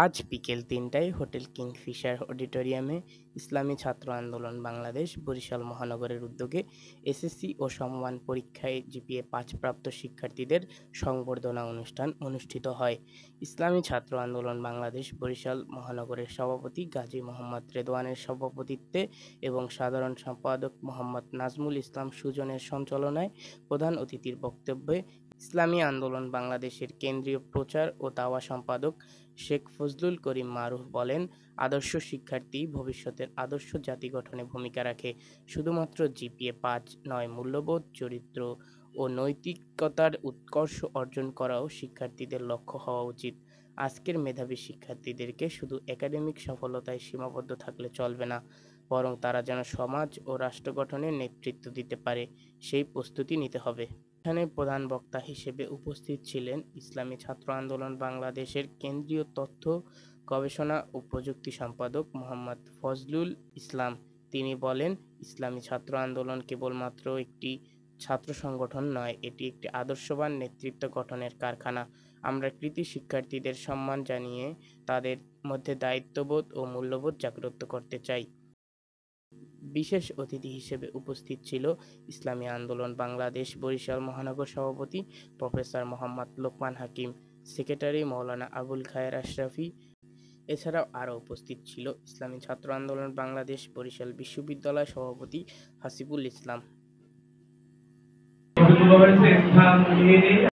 আজ বিকেল ৩টায় hotel Kingfisher অডিটোরিয়ামে ইসলামী ছাত্র আন্দোলন বাংলাদেশ বরিশাল মহানগরের উদ্যোগে এসএসসি ও সমমান পরীক্ষায় জিপিএ ৫ প্রাপ্ত শিক্ষার্থীদের সংবর্ধনা অনুষ্ঠান অনুষ্ঠিত হয়। ইসলামী ছাত্র আন্দোলন বাংলাদেশ বরিশাল মহানগরের সভাপতি গাজী মোহাম্মদ রেদওয়ানের সভাপতিত্বে এবং সাধারণ সম্পাদক মোহাম্মদ নাজমুল ইসলাম সুজনের সঞ্চালনায় প্রধান অতিথির বক্তব্যে ইসলামী আন্দোলন বাংলাদেশের কেন্দ্রীয় প্রচার ও দাওয়া সম্পাদক শেখ ফজলুল করিম মারুফ বলেন, আদর্শ শিক্ষার্থী ভবিষ্যতের আদর্শ জাতি গঠনে ভূমিকা রাখে। শুধুমাত্র জিপিএ ৫ নয়, মূল্যবোধ, চরিত্র ও নৈতিকতার উৎকর্ষ অর্জন করাও শিক্ষার্থীদের লক্ষ্য হওয়া উচিত। আজকের মেধাবী শিক্ষার্থীদেরকে শুধু একাডেমিক সফলতায় সীমাবদ্ধ থাকলে চলবে না, বরং তারা যেন সমাজ ও রাষ্ট্র গঠনে নেতৃত্ব দিতে পারে, সেই প্রস্তুতি নিতে হবে। এখানে প্রধান বক্তা হিসেবে উপস্থিত ছিলেন ইসলামী ছাত্র আন্দোলন বাংলাদেশের কেন্দ্রীয় তথ্য, গবেষণা ও প্রযুক্তি সম্পাদক মোহাম্মদ ফজলুল ইসলাম। তিনি বলেন, ইসলামী ছাত্র আন্দোলন কেবলমাত্র একটি ছাত্র সংগঠন নয়, এটি একটি আদর্শবান নেতৃত্ব গঠনের কারখানা। আমরা কৃতী শিক্ষার্থীদের সম্মান জানিয়ে তাদের মধ্যে দায়িত্ববোধ ও মূল্যবোধ জাগ্রত করতে চাই। বিশেষ অতিথি হিসেবে উপস্থিত ছিল ইসলামী আন্দোলন বাংলাদেশ বরিশাল মহানগর সভাপতি প্রফেসর মোহাম্মদ লোকমান হাকিম, সেক্রেটারি মাওলানা আবুল খায়ের আশরাফি। এছাড়াও আরও উপস্থিত ছিল ইসলামী ছাত্র আন্দোলন বাংলাদেশ বরিশাল বিশ্ববিদ্যালয় সভাপতি হাসিবুল ইসলাম।